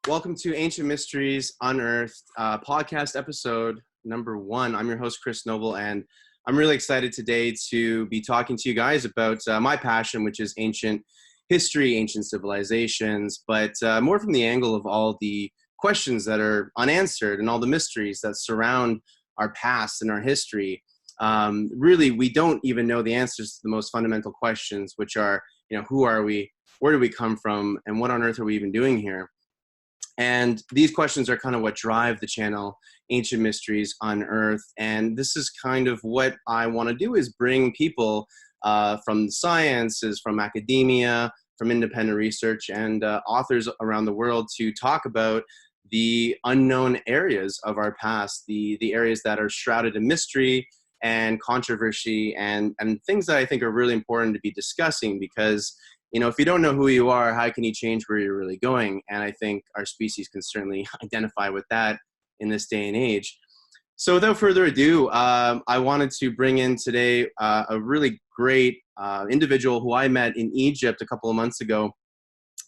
Welcome to Ancient Mysteries Unearthed, podcast episode number 1. I'm your host, Chris Noble, and I'm really excited today to be talking to you guys about my passion, which is ancient history, ancient civilizations, but more from the angle of all the questions that are unanswered and all the mysteries that surround our past and our history. Really, we don't even know the answers to the most fundamental questions, which are, who are we, where do we come from, and what on earth are we even doing here? And these questions are kind of what drive the channel Ancient Mysteries Unearthed. And this is kind of what I want to do, is bring people from the sciences, from academia, from independent research, and authors around the world to talk about the unknown areas of our past, the areas that are shrouded in mystery and controversy, and things that I think are really important to be discussing, because if you don't know who you are, how can you change where you're really going? And I think our species can certainly identify with that in this day and age. So without further ado, I wanted to bring in today a really great individual who I met in Egypt a couple of months ago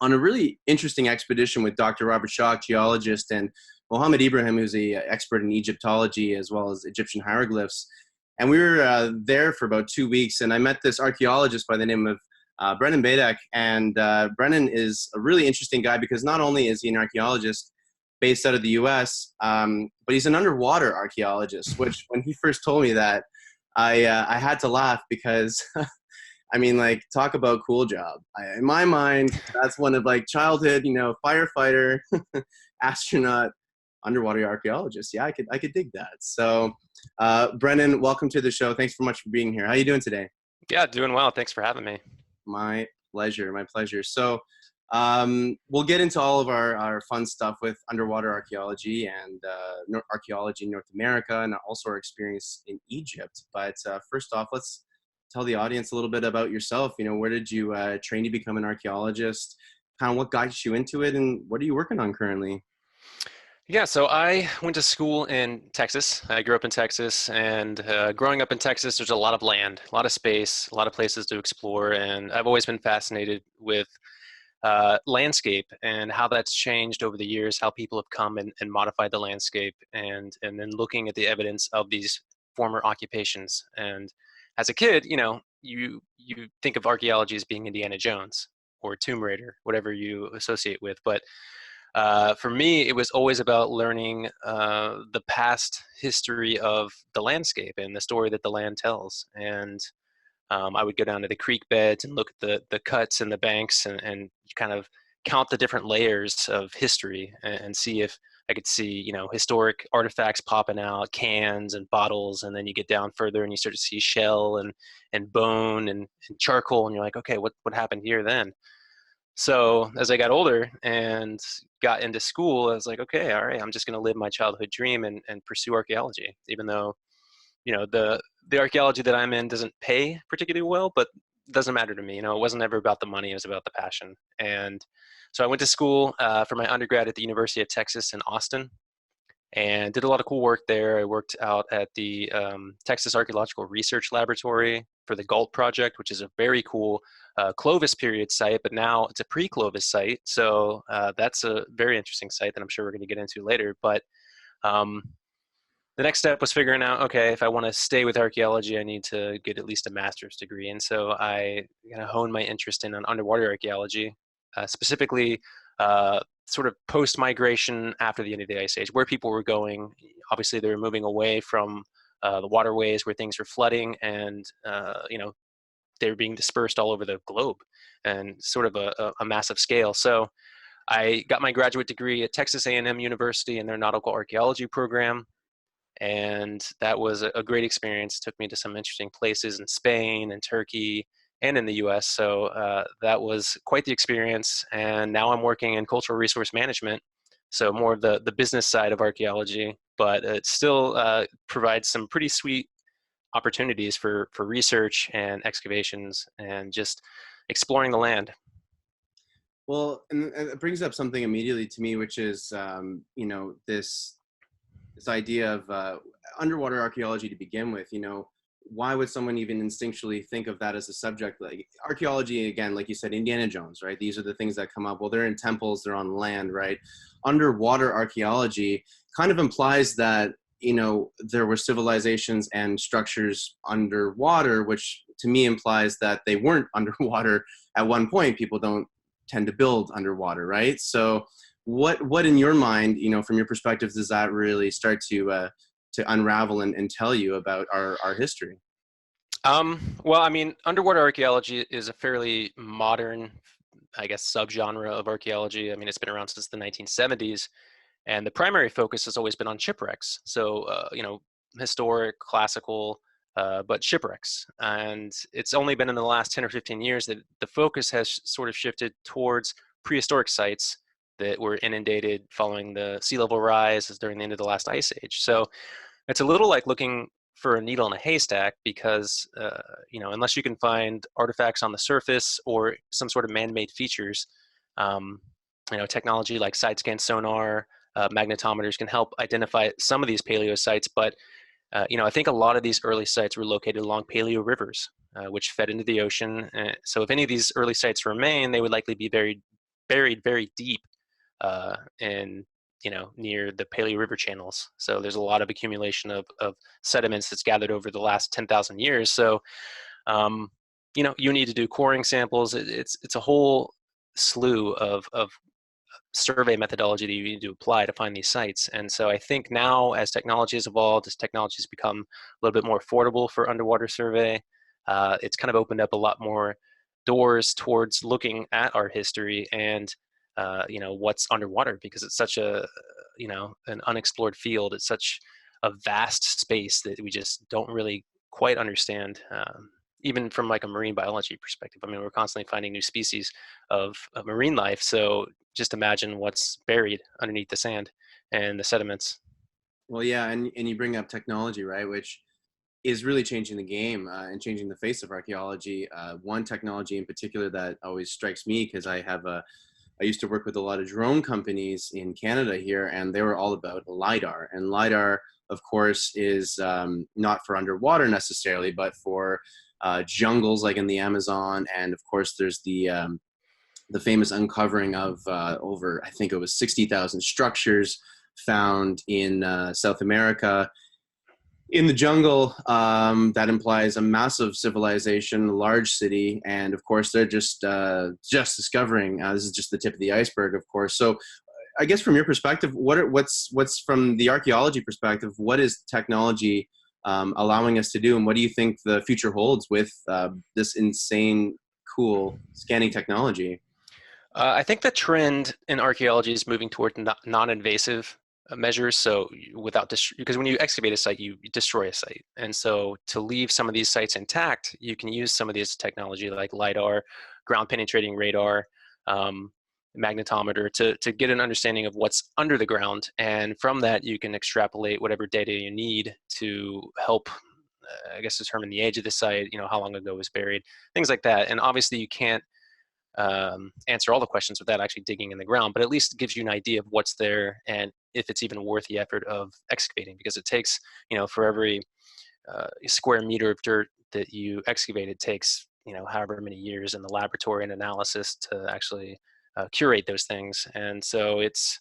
on a really interesting expedition with Dr. Robert Shaw, geologist, and Mohammed Ibrahim, who's an expert in Egyptology as well as Egyptian hieroglyphs. And we were there for about 2 weeks, and I met this archaeologist by the name of Brennan Bajdek. And Brennan is a really interesting guy because not only is he an archaeologist based out of the US, but he's an underwater archaeologist, which when he first told me that, I had to laugh because, I mean, like, talk about cool job. In my mind, that's one of childhood, firefighter, astronaut, underwater archaeologist. Yeah, I could dig that. So Brennan, welcome to the show. Thanks so much for being here. How are you doing today? Yeah, doing well. Thanks for having me. My pleasure. My pleasure. So we'll get into all of our fun stuff with underwater archaeology and archaeology in North America, and also our experience in Egypt. But first off, let's tell the audience a little bit about yourself. Where did you train to become an archaeologist? Kind of what got you into it, and what are you working on currently? Yeah, so I went to school in Texas. I grew up in Texas, and growing up in Texas, there's a lot of land, a lot of space, a lot of places to explore, and I've always been fascinated with landscape and how that's changed over the years, how people have come and modified the landscape, and then looking at the evidence of these former occupations. And as a kid, you think of archaeology as being Indiana Jones or Tomb Raider, whatever you associate with, but for me, it was always about learning the past history of the landscape and the story that the land tells. And I would go down to the creek beds and look at the cuts and the banks and kind of count the different layers of history and see if I could see, historic artifacts popping out, cans and bottles. And then you get down further and you start to see shell and bone and charcoal. And you're like, okay, what happened here then? So as I got older and got into school, I was like, okay, all right, I'm just going to live my childhood dream and pursue archaeology, even though, the archaeology that I'm in doesn't pay particularly well, but it doesn't matter to me. It wasn't ever about the money. It was about the passion. And so I went to school for my undergrad at the University of Texas in Austin and did a lot of cool work there. I worked out at the Texas Archaeological Research Laboratory for the GALT project, which is a very cool Clovis period site, but now it's a pre-Clovis site. So that's a very interesting site that I'm sure we're going to get into later. But the next step was figuring out, okay, if I want to stay with archaeology, I need to get at least a master's degree. And so I honed my interest in underwater archaeology, specifically sort of post-migration after the end of the Ice Age, where people were going. Obviously, they were moving away from the waterways where things were flooding, and they were being dispersed all over the globe, and sort of a massive scale. So I got my graduate degree at Texas A&M University in their nautical archaeology program, and that was a great experience. It took me to some interesting places in Spain and Turkey and in the US. So that was quite the experience. And now I'm working in cultural resource management, so more of the business side of archaeology, but it still provides some pretty sweet opportunities for research and excavations and just exploring the land. Well, and it brings up something immediately to me, which is, this idea of underwater archaeology to begin with. why would someone even instinctually think of that as a subject? Like archaeology, again, like you said, Indiana Jones, right? These are the things that come up. Well, they're in temples, they're on land, right? Underwater archaeology kind of implies that, you know, there were civilizations and structures underwater, which to me implies that they weren't underwater at one point. People don't tend to build underwater, right? So what in your mind, you know, from your perspective, does that really start to unravel and tell you about our history? Well, I mean, underwater archaeology is a fairly modern, I guess, subgenre of archaeology. I mean, it's been around since the 1970s, and the primary focus has always been on shipwrecks. So, you know, historic, classical, but shipwrecks. And it's only been in the last 10 or 15 years that the focus has sort of shifted towards prehistoric sites that were inundated following the sea level rise during the end of the last ice age. So it's a little like looking for a needle in a haystack because, you know, unless you can find artifacts on the surface or some sort of man-made features, um, you know, technology like side scan sonar, magnetometers can help identify some of these paleo sites. But, you know, I think a lot of these early sites were located along paleo rivers, which fed into the ocean. So if any of these early sites remain, they would likely be buried very deep in, you know, near the Paleo River channels. So there's a lot of accumulation of sediments that's gathered over the last 10,000 years. So, you know, you need to do coring samples. It's a whole slew of survey methodology that you need to apply to find these sites. And so I think now, as technology has evolved, as technology has become a little bit more affordable for underwater survey, it's kind of opened up a lot more doors towards looking at our history and you know, what's underwater, because it's such a, you know, an unexplored field. It's such a vast space that we just don't really quite understand, even from like a marine biology perspective. I mean, we're constantly finding new species of marine life. So just imagine what's buried underneath the sand and the sediments. Well, yeah, and you bring up technology, right, which is really changing the game and changing the face of archaeology. One technology in particular that always strikes me, because I used to work with a lot of drone companies in Canada here, and they were all about LiDAR. And LiDAR, of course, is not for underwater necessarily, but for jungles like in the Amazon. And of course, there's the famous uncovering of over, I think it was 60,000 structures found in South America in the jungle. That implies a massive civilization, a large city, and of course they're just discovering. This is just the tip of the iceberg, of course. So, I guess from your perspective, what's from the archaeology perspective? What is technology allowing us to do, and what do you think the future holds with this insane, cool scanning technology? I think the trend in archaeology is moving toward non-invasive measures. So because when you excavate a site, you destroy a site. And so to leave some of these sites intact, you can use some of this technology like LiDAR, ground penetrating radar, magnetometer to get an understanding of what's under the ground. And from that, you can extrapolate whatever data you need to help, I guess, determine the age of the site, you know, how long ago it was buried, things like that. And obviously you can't answer all the questions without actually digging in the ground, but at least it gives you an idea of what's there and if it's even worth the effort of excavating, because it takes, you know, for every square meter of dirt that you excavate, it takes, you know, however many years in the laboratory and analysis to actually curate those things. And so it's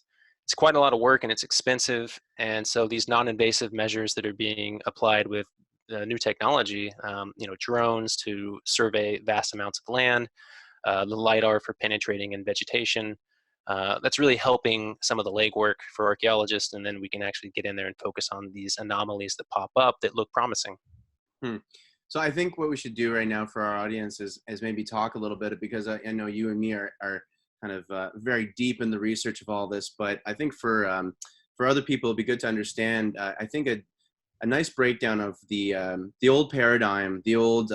quite a lot of work and it's expensive. And so these non-invasive measures that are being applied with new technology, you know, drones to survey vast amounts of land, the LiDAR for penetrating in vegetation. That's really helping some of the legwork for archaeologists, and then we can actually get in there and focus on these anomalies that pop up that look promising. Hmm. So I think what we should do right now for our audience is maybe talk a little bit, because I know you and me are kind of very deep in the research of all this, but I think for other people, it'd be good to understand. I think a nice breakdown of the old paradigm, the old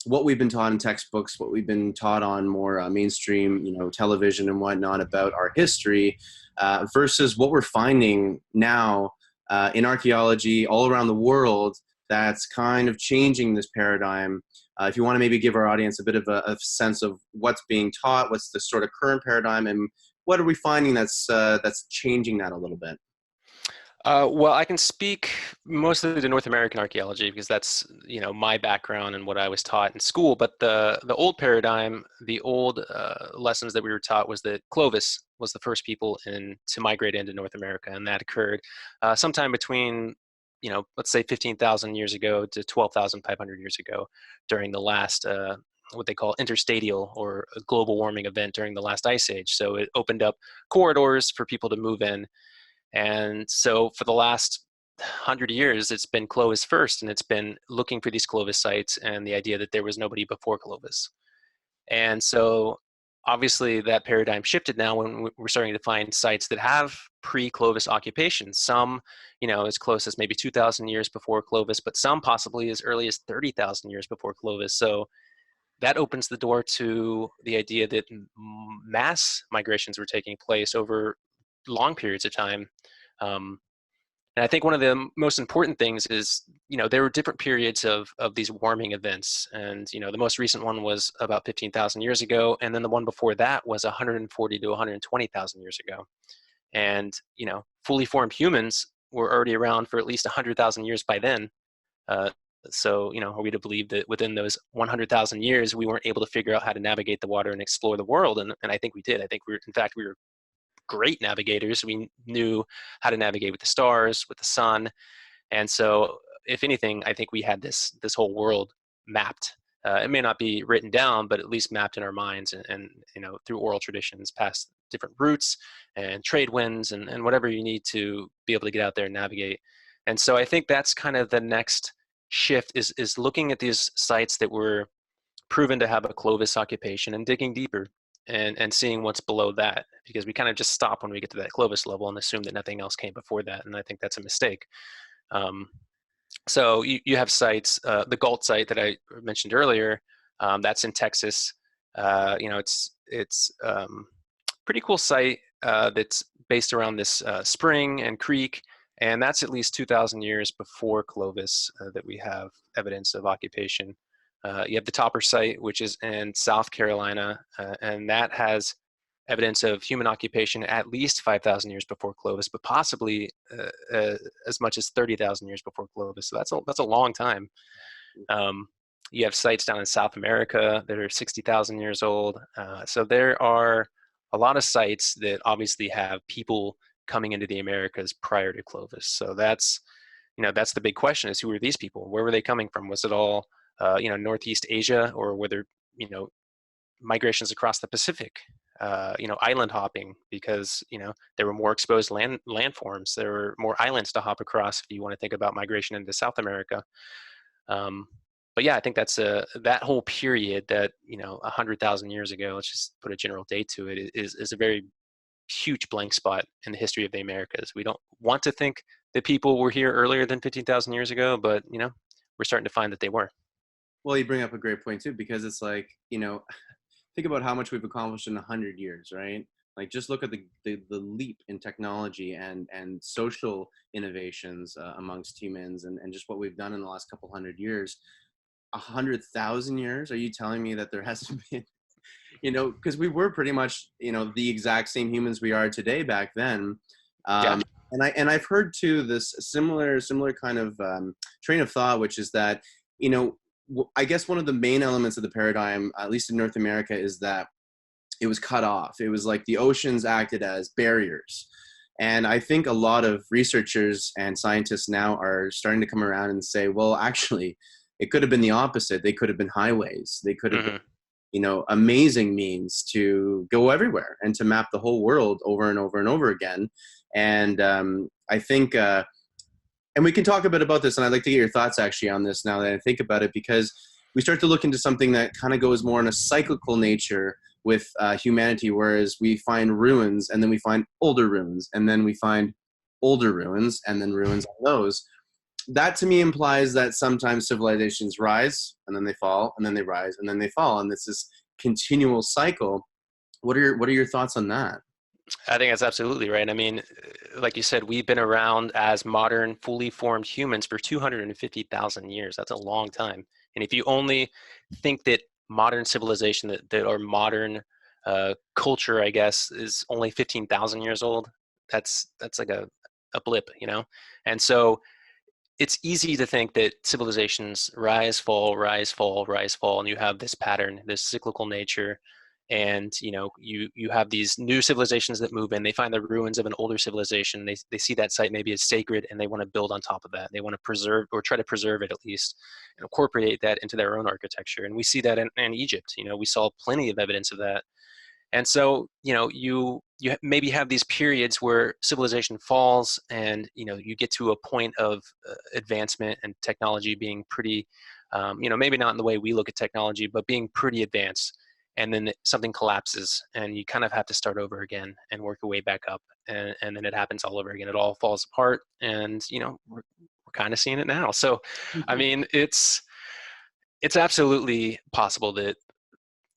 what we've been taught in textbooks, what we've been taught on more mainstream, you know, television and whatnot about our history, versus what we're finding now in archaeology all around the world. That's kind of changing this paradigm. If you want to maybe give our audience a bit of a sense of what's being taught, what's the sort of current paradigm, and what are we finding that's changing that a little bit? Well, I can speak mostly to North American archaeology because that's, my background and what I was taught in school. But the old paradigm, the old lessons that we were taught was that Clovis was the first people to migrate into North America, and that occurred sometime between, let's say 15,000 years ago to 12,500 years ago during the last what they call interstadial or a global warming event during the last ice age. So it opened up corridors for people to move in, and so for the last 100 years, it's been Clovis first, and it's been looking for these Clovis sites and the idea that there was nobody before Clovis. And so obviously that paradigm shifted now when we're starting to find sites that have pre-Clovis occupation. Some, as close as maybe 2,000 years before Clovis, but some possibly as early as 30,000 years before Clovis. So that opens the door to the idea that mass migrations were taking place over long periods of time. Um, and I think one of the most important things is, there were different periods of these warming events. And, the most recent one was about 15,000 years ago. And then the one before that was 140 to 120,000 years ago. And, fully formed humans were already around for at least 100,000 years by then. Uh, so, are we to believe that within those 100,000 years, we weren't able to figure out how to navigate the water and explore the world? And I think we did. I think we were great navigators. We knew how to navigate with the stars, with the sun. And so, if anything, I think we had this whole world mapped. It may not be written down, but at least mapped in our minds, and through oral traditions, past different routes and trade winds and whatever you need to be able to get out there and navigate. And so, I think that's kind of the next shift is looking at these sites that were proven to have a Clovis occupation and digging deeper and seeing what's below that, because we kind of just stop when we get to that Clovis level and assume that nothing else came before that. And I think that's a mistake. Um, so you have sites, the Galt site that I mentioned earlier, that's in Texas. It's pretty cool site that's based around this spring and creek, and that's at least 2,000 years before Clovis that we have evidence of occupation. You have the Topper site, which is in South Carolina, and that has evidence of human occupation at least 5,000 years before Clovis, but possibly as much as 30,000 years before Clovis. So that's a long time. You have sites down in South America that are 60,000 years old. So there are a lot of sites that obviously have people coming into the Americas prior to Clovis. So that's the big question: is who are these people? Where were they coming from? Was it all Northeast Asia, or were there migrations across the Pacific? Island hopping, because there were more exposed landforms. There were more islands to hop across if you want to think about migration into South America. But yeah, I think that's that whole period that 100,000 years ago. Let's just put a general date to it. Is a very huge blank spot in the history of the Americas. We don't want to think that people were here earlier than 15,000 years ago, but we're starting to find that they were. Well, you bring up a great point too, because it's like, think about how much we've accomplished in 100 years, right? Like, just look at the leap in technology and social innovations amongst humans, and just what we've done in the last couple 100 years. 100,000 years? Are you telling me that there hasn't been, because we were pretty much, the exact same humans we are today back then. Yeah. And I've heard too this similar kind of train of thought, which is that, I guess one of the main elements of the paradigm, at least in North America, is that it was cut off. It was like the oceans acted as barriers. And I think a lot of researchers and scientists now are starting to come around and say, well, actually, it could have been the opposite. They could have been highways. They could have been, amazing means to go everywhere and to map the whole world over and over and over again. And I think, and we can talk a bit about this, and I'd like to get your thoughts actually on this now that I think about it, because we start to look into something that kind of goes more in a cyclical nature with humanity, whereas we find ruins, and then we find older ruins, and then we find older ruins, and then ruins on those. That to me implies that sometimes civilizations rise, and then they fall, and then they rise, and then they fall, and it's this continual cycle. What are your thoughts on that? I think that's absolutely right. I mean, like you said, we've been around as modern, fully formed humans for 250,000 years. That's a long time. And if you only think that modern civilization, that our modern culture, I guess, is only 15,000 years old, that's like a a blip, and so it's easy to think that civilizations rise, fall, rise, fall, rise, fall, and you have this pattern, this cyclical nature. And you have these new civilizations that move in. They find the ruins of an older civilization. They see that site maybe as sacred, and they want to build on top of that. They want to preserve, or try to preserve it at least, and incorporate that into their own architecture. And we see that in Egypt. We saw plenty of evidence of that. And so, you maybe have these periods where civilization falls, and you get to a point of advancement and technology being pretty, maybe not in the way we look at technology, but being pretty advanced. And then something collapses, and you kind of have to start over again and work your way back up, and then it happens all over again. It all falls apart, and we're kind of seeing it now. So, I mean, it's absolutely possible that,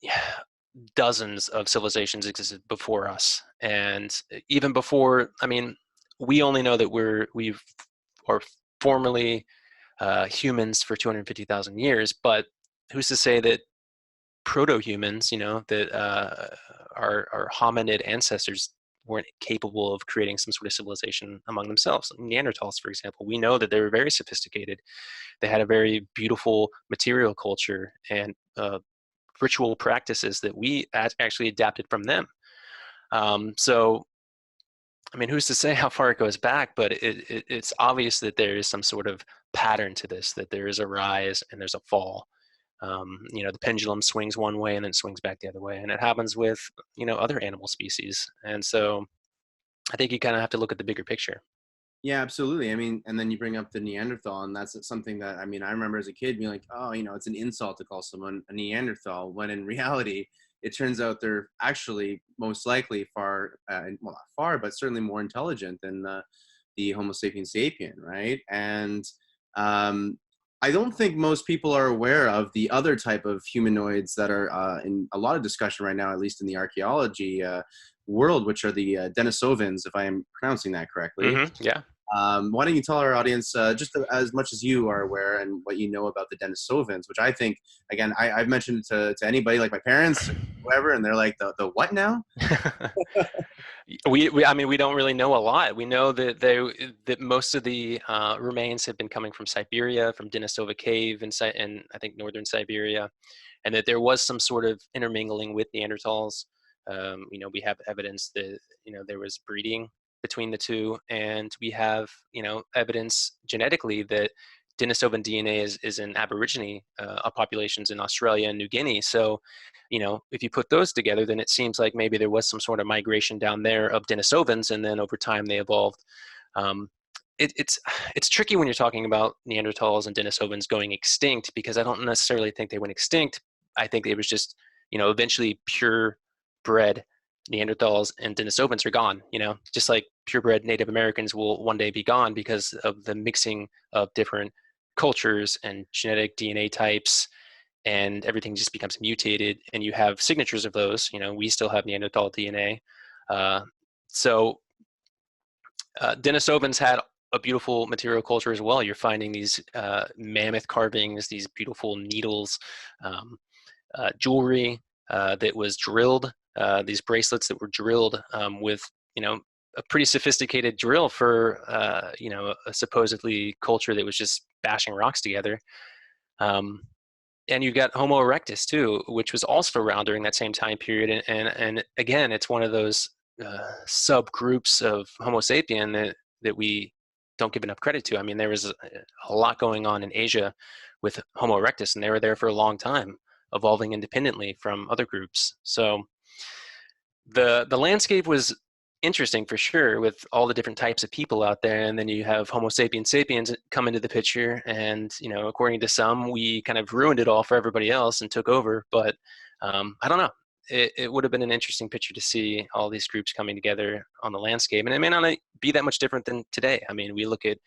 yeah, dozens of civilizations existed before us, and even before. I mean, we only know that we are formerly humans for 250,000 years, but who's to say that proto-humans, that our hominid ancestors weren't capable of creating some sort of civilization among themselves? Neanderthals, for example, we know that they were very sophisticated. They had a very beautiful material culture and ritual practices that we actually adapted from them. So, I mean, who's to say how far it goes back? But it's obvious that there is some sort of pattern to this, that there is a rise and there's a fall. The pendulum swings one way and then swings back the other way. And it happens with, other animal species. And so I think you kind of have to look at the bigger picture. Yeah, absolutely. I mean, and then you bring up the Neanderthal, and that's something that, I mean, I remember as a kid being like, oh, it's an insult to call someone a Neanderthal, when in reality, it turns out they're actually most likely far, well, not far, but certainly more intelligent than the Homo sapiens sapien, right? And I don't think most people are aware of the other type of humanoids that are in a lot of discussion right now, at least in the archaeology world, which are the Denisovans, if I am pronouncing that correctly. Yeah. Why don't you tell our audience just as much as you are aware and what you know about the Denisovans, which I think, again, I've mentioned to anybody, like my parents, whoever, and they're like, the what now? I mean, we don't really know a lot. We know that that most of the remains have been coming from Siberia, from Denisova Cave in I think northern Siberia, and that there was some sort of intermingling with Neanderthals. We have evidence that there was breeding between the two, and we have evidence genetically that Denisovan DNA is in Aborigine populations in Australia and New Guinea. So, if you put those together, then it seems like maybe there was some sort of migration down there of Denisovans, and then over time they evolved. It's tricky when you're talking about Neanderthals and Denisovans going extinct, because I don't necessarily think they went extinct. I think it was just eventually purebred Neanderthals and Denisovans are gone. Just like purebred Native Americans will one day be gone because of the mixing of different cultures and genetic DNA types, and everything just becomes mutated, and you have signatures of those. We still have Neanderthal DNA. So Denisovans had a beautiful material culture as well. You're finding these mammoth carvings, these beautiful needles, jewelry that was drilled, these bracelets that were drilled with a pretty sophisticated drill for a supposedly culture that was just bashing rocks together. And you've got Homo erectus too, which was also around during that same time period. And again, it's one of those subgroups of Homo sapien that we don't give enough credit to. I mean, there was a lot going on in Asia with Homo erectus, and they were there for a long time, evolving independently from other groups. So the landscape was interesting for sure, with all the different types of people out there. And then you have Homo sapiens sapiens come into the picture, and according to some, we kind of ruined it all for everybody else and took over. But I don't know. It would have been an interesting picture to see all these groups coming together on the landscape, and it may not be that much different than today. I mean, we look at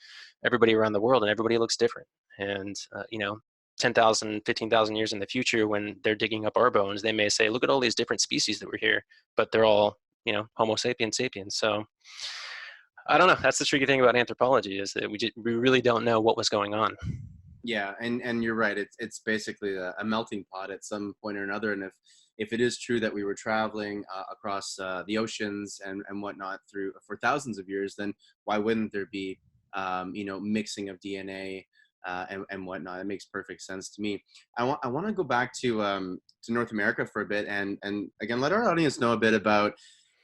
everybody around the world, and everybody looks different. And 10,000, 15,000 years in the future, when they're digging up our bones, they may say, look at all these different species that were here, but they're all, Homo sapiens sapiens. So I don't know. That's the tricky thing about anthropology, is that we really don't know what was going on. Yeah, and you're right. It's basically a melting pot at some point or another. And if it is true that we were traveling across the oceans and whatnot for thousands of years, then why wouldn't there be mixing of DNA and whatnot? It makes perfect sense to me. I want to go back to North America for a bit, and again, let our audience know a bit about.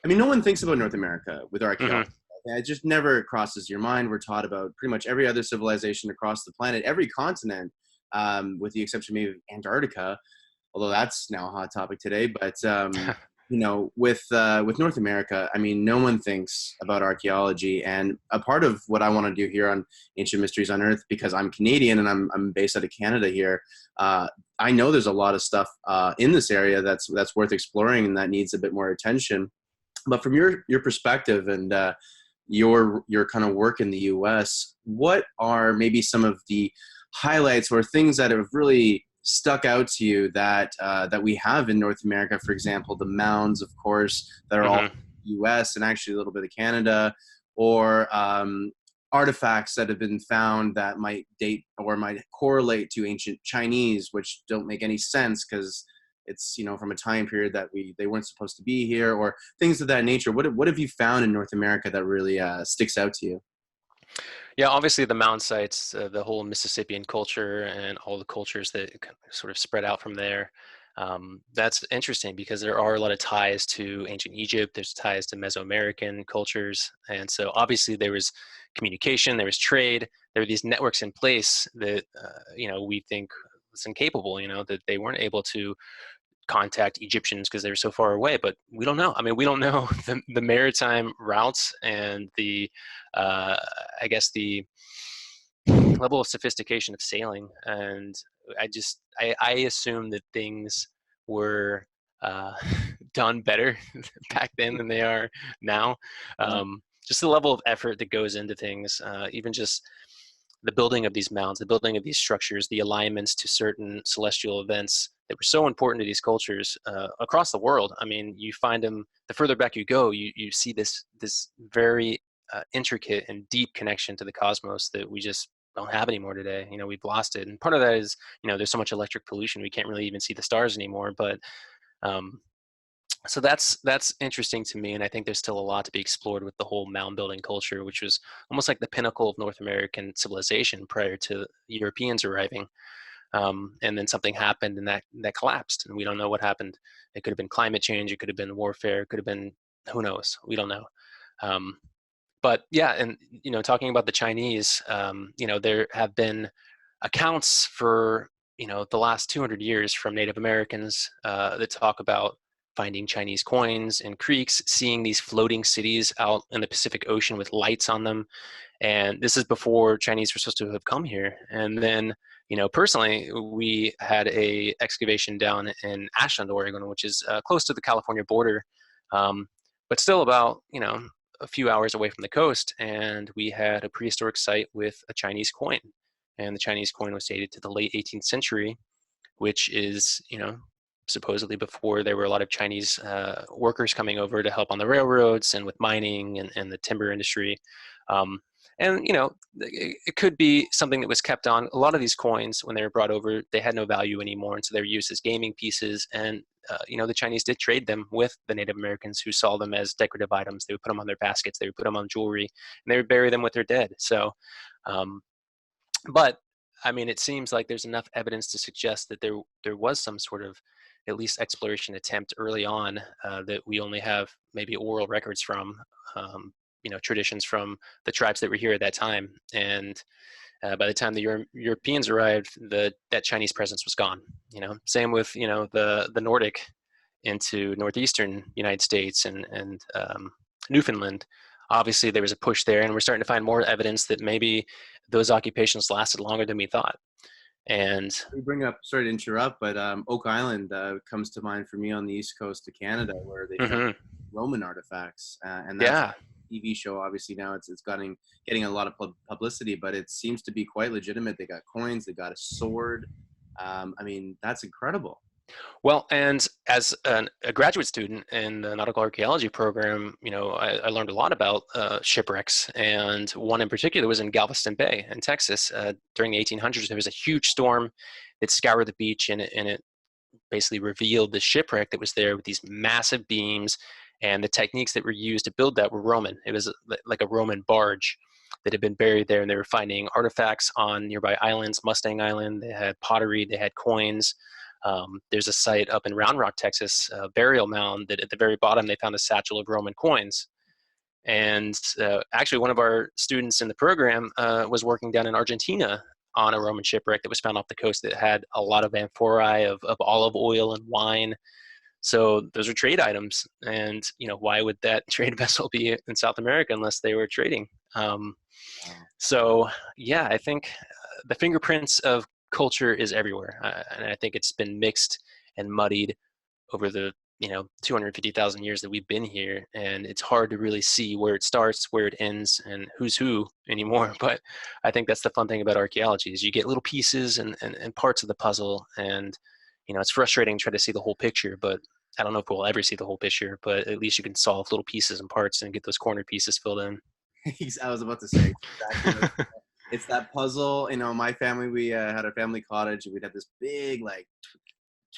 I mean, no one thinks about North America with archaeology. Mm-hmm. It just never crosses your mind. We're taught about pretty much every other civilization across the planet, every continent, with the exception maybe of Antarctica, although that's now a hot topic today. But with North America, I mean, no one thinks about archaeology. And a part of what I want to do here on Ancient Mysteries Unearthed, because I'm Canadian and I'm based out of Canada here, I know there's a lot of stuff in this area that's worth exploring and that needs a bit more attention. But from your perspective and your kind of work in the U.S., what are maybe some of the highlights or things that have really stuck out to you that we have in North America? For example, the mounds, of course, that are all in the U.S. and actually a little bit of Canada, or artifacts that have been found that might date or might correlate to ancient Chinese, which don't make any sense because it's from a time period that they weren't supposed to be here, or things of that nature. What have you found in North America that really sticks out to you? Yeah, obviously the mound sites, the whole Mississippian culture and all the cultures that sort of spread out from there. That's interesting because there are a lot of ties to ancient Egypt. There's ties to Mesoamerican cultures. And so obviously there was communication, there was trade, there were these networks in place that, we think was incapable, that they weren't able to contact Egyptians because they were so far away, but we don't know. I mean, we don't know the maritime routes and I guess the level of sophistication of sailing. And I assume that things were uh, done better back then than they are now. Just the level of effort that goes into things, even just the building of these mounds, the building of these structures, the alignments to certain celestial events that were so important to these cultures across the world. I mean, you find them, the further back you go, you see this very intricate and deep connection to the cosmos that we just don't have anymore today. We've lost it. And part of that is, there's so much electric pollution, we can't really even see the stars anymore. But so that's interesting to me, and I think there's still a lot to be explored with the whole mound building culture, which was almost like the pinnacle of North American civilization prior to Europeans arriving. And then something happened, and that collapsed, and we don't know what happened. It could have been climate change, it could have been warfare, it could have been, who knows? We don't know. But yeah, and talking about the Chinese, there have been accounts for the last 200 years from Native Americans that talk about finding Chinese coins in creeks, seeing these floating cities out in the Pacific Ocean with lights on them. And this is before Chinese were supposed to have come here. And then, personally, we had a excavation down in Ashland, Oregon, which is close to the California border, but still about, a few hours away from the coast. And we had a prehistoric site with a Chinese coin. And the Chinese coin was dated to the late 18th century, which is, supposedly before there were a lot of Chinese workers coming over to help on the railroads and with mining and the timber industry. And, it could be something that was kept on. A lot of these coins, when they were brought over, they had no value anymore. And so they were used as gaming pieces. And, the Chinese did trade them with the Native Americans who saw them as decorative items. They would put them on their baskets. They would put them on jewelry, and they would bury them with their dead. So, but I mean, it seems like there's enough evidence to suggest that there was some sort of at least exploration attempt early on that we only have maybe oral records from, traditions from the tribes that were here at that time. And by the time the Europeans arrived, that Chinese presence was gone. Same with the Nordic into northeastern United States and Newfoundland. Obviously, there was a push there, and we're starting to find more evidence that maybe those occupations lasted longer than we thought. And you bring up, sorry to interrupt, but Oak Island comes to mind for me on the east coast of Canada, where they found Roman artifacts, and that's a TV show. Obviously now it's getting a lot of publicity, but it seems to be quite legitimate. They got coins, they got a sword. I mean, that's incredible. Well, and as a graduate student in the nautical archaeology program, I learned a lot about shipwrecks, and one in particular was in Galveston Bay in Texas. During the 1800s, there was a huge storm that scoured the beach, and it basically revealed the shipwreck that was there with these massive beams, and the techniques that were used to build that were Roman. It was like a Roman barge that had been buried there, and they were finding artifacts on nearby islands, Mustang Island. They had pottery, they had coins. There's a site up in Round Rock, Texas, a burial mound that at the very bottom they found a satchel of Roman coins. And actually, one of our students in the program was working down in Argentina on a Roman shipwreck that was found off the coast that had a lot of amphorae of olive oil and wine. So those are trade items. And, why would that trade vessel be in South America unless they were trading? Wow. So, yeah, I think the fingerprints of culture is everywhere. And I think it's been mixed and muddied over the 250,000 years that we've been here, and it's hard to really see where it starts, where it ends, and who's who anymore. But I think that's the fun thing about archaeology is you get little pieces and parts of the puzzle, and it's frustrating to try to see the whole picture, but I don't know if we'll ever see the whole picture, but at least you can solve little pieces and parts and get those corner pieces filled in. I was about to say exactly. It's that puzzle. My family, we had a family cottage, and we'd have this big, like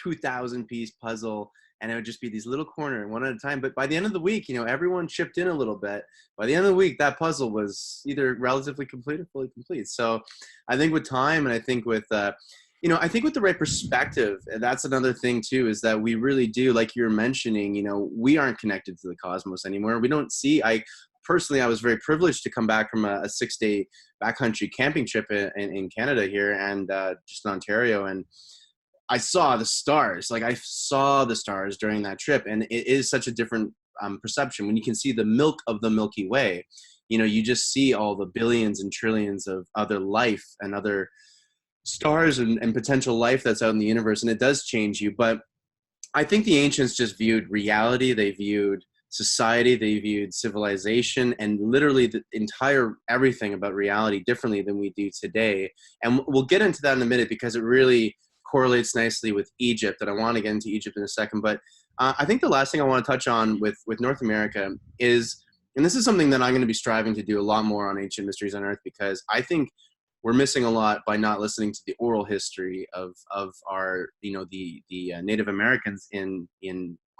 2,000 piece puzzle, and it would just be these little corner one at a time. But by the end of the week, everyone chipped in a little bit. By the end of the week, that puzzle was either relatively complete or fully complete. So I think with time, and I think with I think with the right perspective, and that's another thing too, is that we really do, like you're mentioning, we aren't connected to the cosmos anymore. We don't see. Personally, I was very privileged to come back from a 6-day backcountry camping trip in Canada here, and just in Ontario, and I saw the stars. Like, I saw the stars during that trip, and it is such a different perception when you can see the milk of the Milky Way. You just see all the billions and trillions of other life and other stars and potential life that's out in the universe, and it does change you. But I think the ancients just viewed reality. They viewed society, they viewed civilization, and literally the entire everything about reality differently than we do today. And we'll get into that in a minute, because it really correlates nicely with Egypt, and I want to get into Egypt in a second. But I think the last thing I want to touch on with North America is, and this is something that I'm going to be striving to do a lot more on Ancient Mysteries Unearthed, because I think we're missing a lot by not listening to the oral history of our, the Native Americans in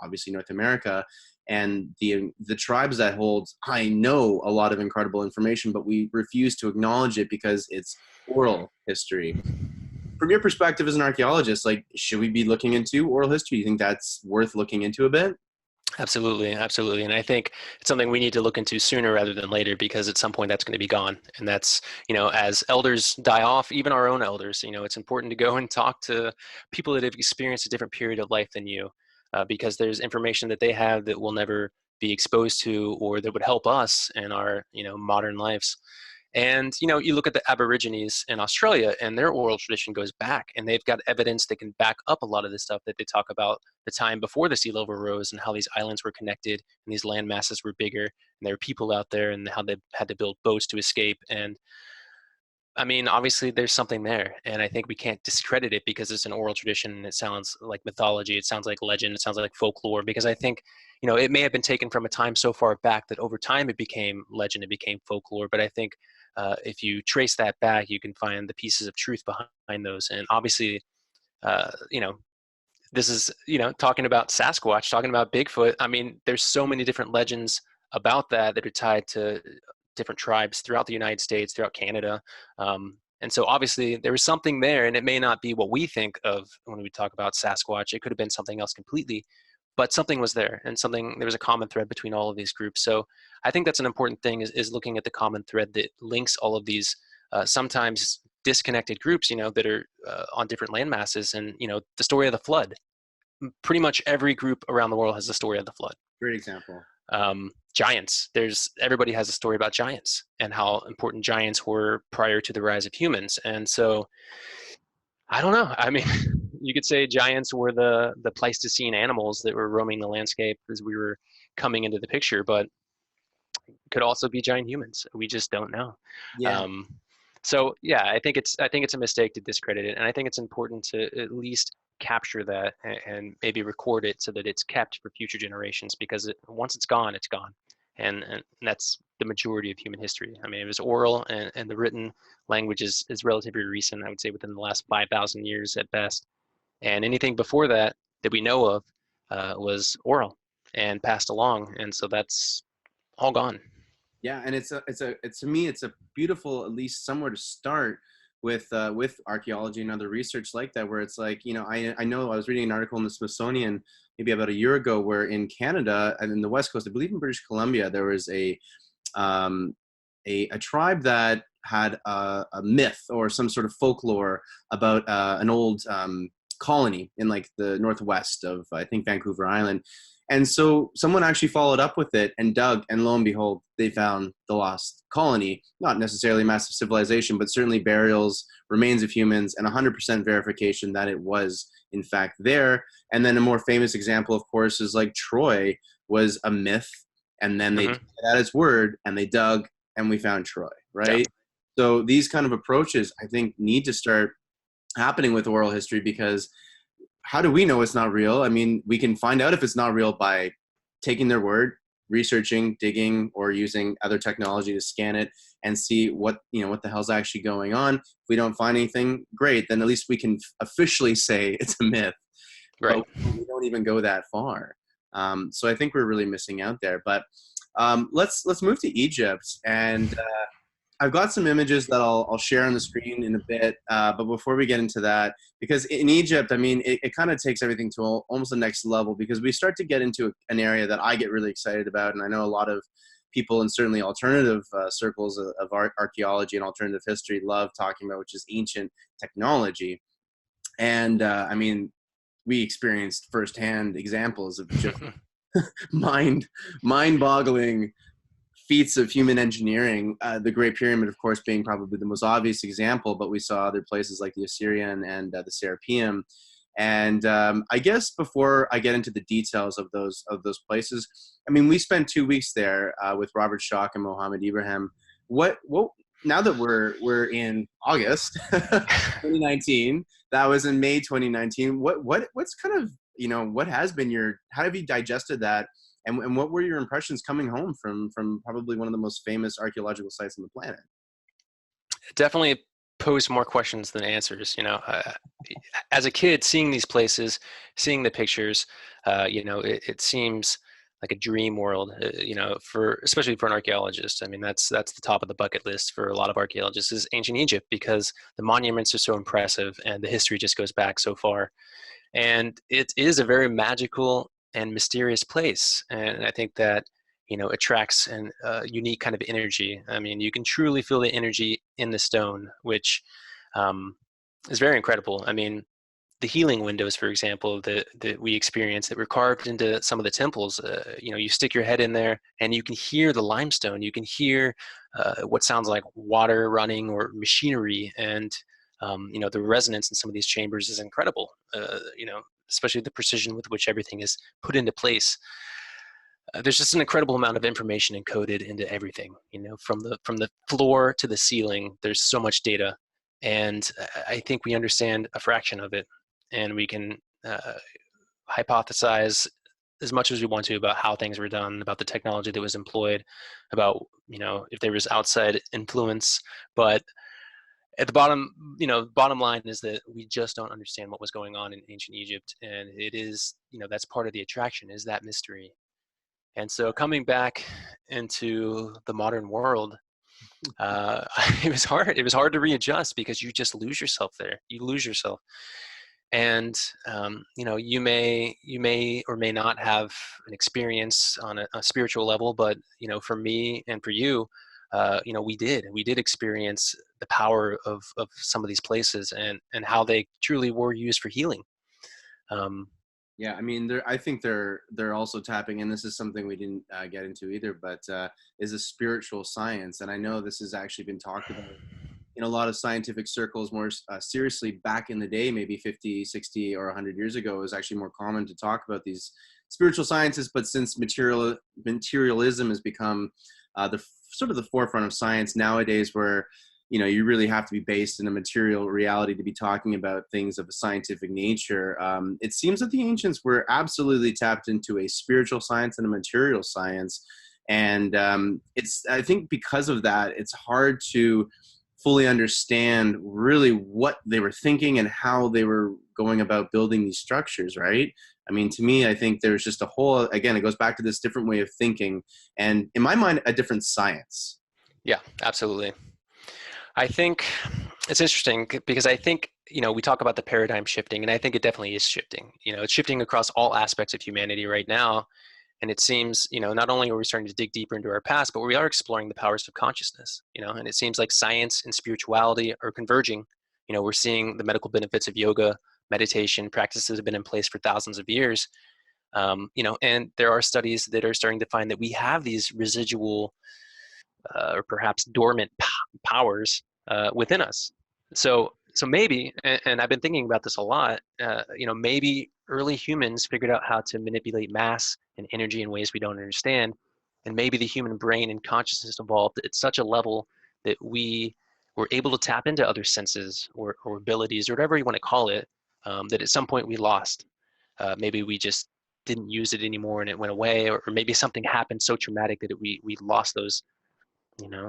obviously North America, and the tribes that hold, I know, a lot of incredible information, but we refuse to acknowledge it because it's oral history. From your perspective as an archaeologist, like, should we be looking into oral history? Do you think that's worth looking into a bit? Absolutely, absolutely. And I think it's something we need to look into sooner rather than later, because at some point that's going to be gone. And that's, as elders die off, even our own elders, it's important to go and talk to people that have experienced a different period of life than you, because there's information that they have that we'll never be exposed to, or that would help us in our, modern lives. And, you look at the Aborigines in Australia, and their oral tradition goes back, and they've got evidence that can back up a lot of the stuff that they talk about the time before the sea level rose, and how these islands were connected and these land masses were bigger, and there were people out there, and how they had to build boats to escape. And I mean, obviously there's something there, and I think we can't discredit it because it's an oral tradition and it sounds like mythology, it sounds like legend, it sounds like folklore, because I think, it may have been taken from a time so far back that over time it became legend, it became folklore. But I think if you trace that back, you can find the pieces of truth behind those. And obviously, this is, talking about Sasquatch, talking about Bigfoot. I mean, there's so many different legends about that are tied to different tribes throughout the United States, throughout Canada. And so obviously there was something there, and it may not be what we think of when we talk about Sasquatch. It could have been something else completely, but something was there, and there was a common thread between all of these groups. So I think that's an important thing, is looking at the common thread that links all of these sometimes disconnected groups, that are on different land masses. And, the story of the flood, pretty much every group around the world has the story of the flood. Great example. Giants, everybody has a story about giants and how important giants were prior to the rise of humans. And so I don't know, I mean, you could say giants were the Pleistocene animals that were roaming the landscape as we were coming into the picture, but could also be giant humans. We just don't know. Yeah. So yeah, I think it's a mistake to discredit it, and I think it's important to at least capture that and maybe record it so that it's kept for future generations, because once it's gone, it's gone. And that's the majority of human history. I mean, it was oral, and the written language is relatively recent, I would say within the last 5,000 years at best. And anything before that that we know of was oral and passed along. And so that's all gone. Yeah, and it's to me it's a beautiful, at least somewhere to start with archaeology and other research like that, where it's like, I know I was reading an article in the Smithsonian maybe about a year ago where in Canada and in the West Coast, I believe in British Columbia, there was um, a tribe that had a myth or some sort of folklore about an old colony in like the northwest of, I think, Vancouver Island. And so someone actually followed up with it and dug, and lo and behold, they found the lost colony. Not necessarily massive civilization, but certainly burials, remains of humans, and 100% verification that it was in fact there. And then a more famous example, of course, is like Troy was a myth, and then they took it at its word, and they dug, and we found Troy, right? Yeah. So these kind of approaches, I think, need to start happening with oral history, because how do we know it's not real? I mean, we can find out if it's not real by taking their word, researching, digging, or using other technology to scan it and see what the hell's actually going on. If we don't find anything, great, then at least we can officially say it's a myth. Right. But we don't even go that far. So I think we're really missing out there. But let's move to Egypt, and I've got some images that I'll share on the screen in a bit. But before we get into that, because in Egypt, I mean, it kind of takes everything to almost the next level, because we start to get into an area that I get really excited about. And I know a lot of people, and certainly alternative circles of archaeology and alternative history, love talking about, which is ancient technology. And I mean, we experienced firsthand examples of just mind-boggling feats of human engineering, the Great Pyramid, of course, being probably the most obvious example, but we saw other places like the Assyrian and the Serapeum. And I guess before I get into the details of those places, I mean, we spent 2 weeks there with Robert Schock and Mohammed Ibrahim. What now that we're in August 2019, that was in May 2019. What's kind of, what has been how have you digested that? And what were your impressions coming home from probably one of the most famous archaeological sites on the planet? It definitely posed more questions than answers. As a kid, seeing these places, seeing the pictures, it seems like a dream world. Especially for an archaeologist. I mean, that's the top of the bucket list for a lot of archaeologists, is ancient Egypt, because the monuments are so impressive and the history just goes back so far. And it is a very magical and mysterious place. And I think that, attracts an unique kind of energy. I mean, you can truly feel the energy in the stone, which is very incredible. I mean, the healing windows, for example, that we experience that were carved into some of the temples, you stick your head in there and you can hear the limestone. You can hear what sounds like water running or machinery. And, the resonance in some of these chambers is incredible, especially the precision with which everything is put into place. There's just an incredible amount of information encoded into everything, from the floor to the ceiling. There's so much data, and I think we understand a fraction of it, and we can hypothesize as much as we want to about how things were done, about the technology that was employed, about if there was outside influence. But at the bottom line is that we just don't understand what was going on in ancient Egypt, and it is, that's part of the attraction, is that mystery. And so coming back into the modern world, it was hard. It was hard to readjust, because you just lose yourself there. You lose yourself, and you may or may not have an experience on a spiritual level, but for me and for you, we did experience the power of some of these places, and how they truly were used for healing. Yeah, I mean, I think they're also tapping, and this is something we didn't get into either, but is a spiritual science. And I know this has actually been talked about in a lot of scientific circles more seriously back in the day, maybe 50, 60, or 100 years ago. It was actually more common to talk about these spiritual sciences. But since materialism has become the sort of the forefront of science nowadays, where you really have to be based in a material reality to be talking about things of a scientific nature. It seems that the ancients were absolutely tapped into a spiritual science and a material science. And I think because of that, it's hard to fully understand really what they were thinking and how they were going about building these structures, right? I mean, to me, I think there's just a whole, again, it goes back to this different way of thinking, and in my mind, a different science. Yeah, absolutely. I think it's interesting because I think, we talk about the paradigm shifting, and I think it definitely is shifting. It's shifting across all aspects of humanity right now. And it seems, not only are we starting to dig deeper into our past, but we are exploring the powers of consciousness, and it seems like science and spirituality are converging. We're seeing the medical benefits of yoga, meditation, practices have been in place for thousands of years. And there are studies that are starting to find that we have these residual or perhaps dormant powers within us. So maybe, and I've been thinking about this a lot. Maybe early humans figured out how to manipulate mass and energy in ways we don't understand, and maybe the human brain and consciousness evolved at such a level that we were able to tap into other senses or abilities or whatever you want to call it, that at some point we lost. Maybe we just didn't use it anymore and it went away, or maybe something happened so traumatic that we lost those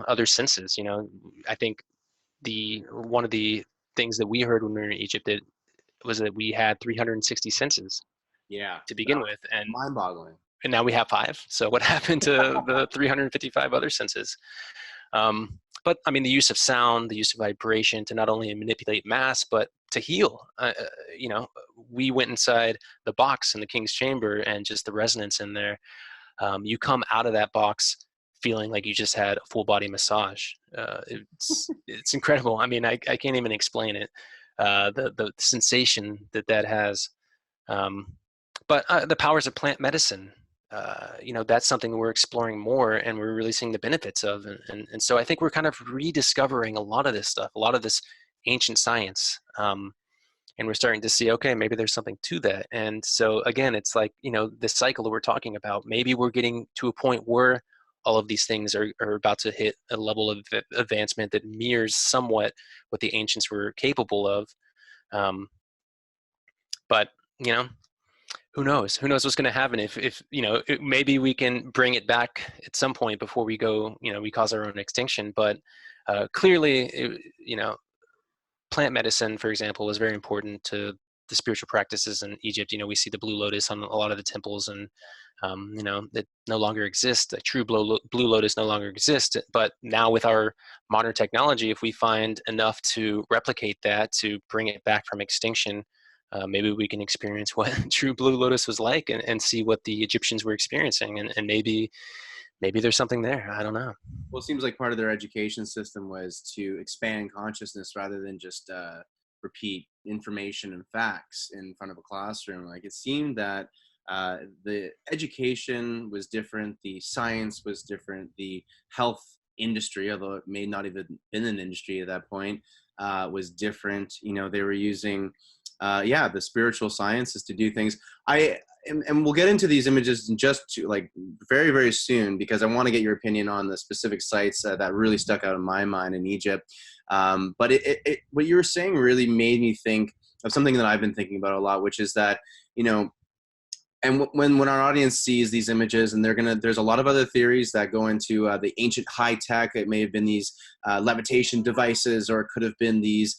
other senses. I think the one of the things that we heard when we were in Egypt that was that we had 360 senses Yeah, to begin with, mind-boggling. and now we have five. So what happened to the 355 other senses? But I mean, the use of sound, the use of vibration to not only manipulate mass but to heal. We went inside the box in the king's chamber, and just the resonance in there. You come out of that box feeling like you just had a full body massage. It's incredible. I mean, I can't even explain it. The sensation that has. But the powers of plant medicine, that's something we're exploring more, and we're really seeing the benefits of. And so I think we're kind of rediscovering a lot of this stuff, a lot of this ancient science. And we're starting to see, okay, maybe there's something to that. And so again, it's like, the cycle that we're talking about, maybe we're getting to a point where all of these things are about to hit a level of advancement that mirrors somewhat what the ancients were capable of. But, who knows? Who knows what's going to happen if maybe we can bring it back at some point before we go, we cause our own extinction. But clearly, plant medicine, for example, was very important to the spiritual practices in Egypt. We see the blue lotus on a lot of the temples, and that no longer exists. A true blue lotus no longer exists. But now with our modern technology, if we find enough to replicate that, to bring it back from extinction, maybe we can experience what true blue lotus was like, and see what the Egyptians were experiencing, and maybe there's something there. I don't know. Well, it seems like part of their education system was to expand consciousness rather than just repeat information and facts in front of a classroom. Like, it seemed that the education was different, the science was different, the health industry, although it may not even been an industry at that point, was different. They were using the spiritual sciences to do things. And we'll get into these images in just very, very soon, because I want to get your opinion on the specific sites that really stuck out in my mind in Egypt. But what you were saying really made me think of something that I've been thinking about a lot, which is that, and when our audience sees these images, and there's a lot of other theories that go into the ancient high tech. It may have been these levitation devices, or it could have been these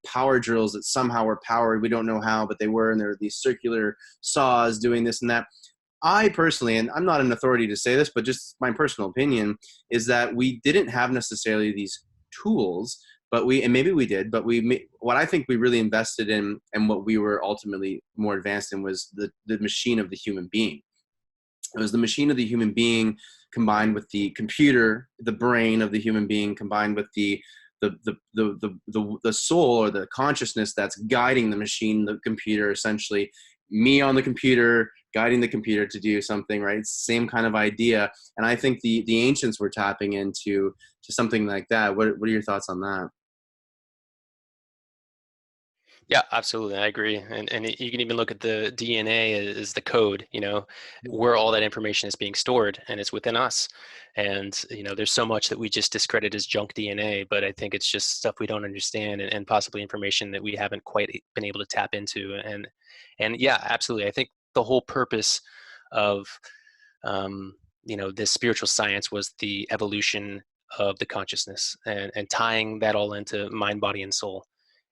power drills that somehow were powered. We don't know how, but they were, and there were these circular saws doing this and that. I personally, and I'm not an authority to say this, but just my personal opinion, is that we didn't have necessarily these tools, but maybe we did, but what I think we really invested in, and what we were ultimately more advanced in, was the machine of the human being. It was the machine of the human being combined with the computer, the brain of the human being, combined with the soul, or the consciousness that's guiding the machine, the computer, essentially me on the computer guiding the computer to do something, right? It's the same kind of idea. And I think the ancients were tapping into something like that. What are your thoughts on that? Yeah, absolutely. I agree. And you can even look at the DNA as the code, where all that information is being stored, and it's within us. And, there's so much that we just discredit as junk DNA, but I think it's just stuff we don't understand, and possibly information that we haven't quite been able to tap into. And yeah, absolutely. I think the whole purpose of, this spiritual science was the evolution of the consciousness, and tying that all into mind, body, and soul,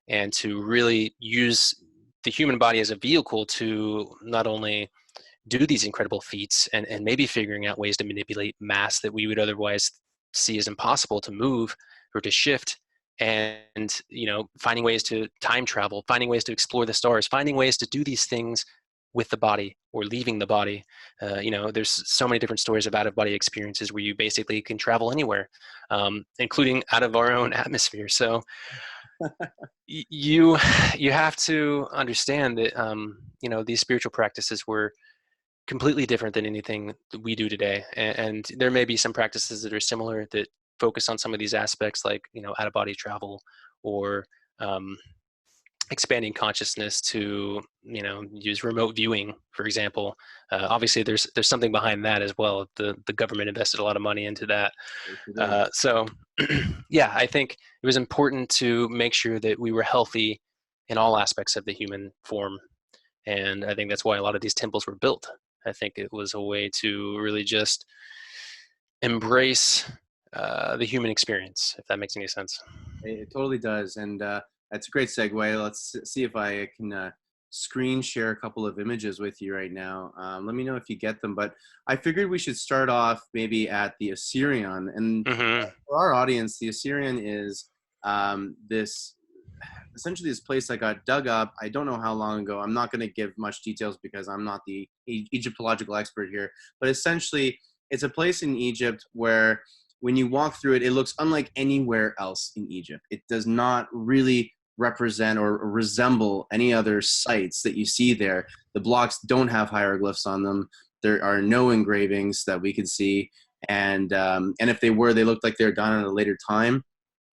and to really use the human body as a vehicle to not only do these incredible feats, and maybe figuring out ways to manipulate mass that we would otherwise see as impossible to move or to shift, and finding ways to time travel, finding ways to explore the stars, finding ways to do these things with the body or leaving the body. There's so many different stories of out-of-body experiences where you basically can travel anywhere, including out of our own atmosphere. So you have to understand that these spiritual practices were completely different than anything that we do today, and there may be some practices that are similar that focus on some of these aspects, like out-of-body travel, or expanding consciousness to use remote viewing, for example. Obviously there's something behind that as well. The government invested a lot of money into that. So yeah, I think it was important to make sure that we were healthy in all aspects of the human form, and I think that's why a lot of these temples were built. I think it was a way to really just embrace the human experience, if that makes any sense. It totally does, and that's a great segue. Let's see if I can screen share a couple of images with you right now. Let me know if you get them, but I figured we should start off maybe at the Seirium. And for our audience, the Seirium is essentially this place that got dug up. I don't know how long ago. I'm not going to give much details because I'm not the Egyptological expert here, but essentially it's a place in Egypt where when you walk through it, it looks unlike anywhere else in Egypt. It does not really represent or resemble any other sites that you see there. The blocks don't have hieroglyphs on them. There are no engravings that we could see. And if they were, they looked like they were done at a later time.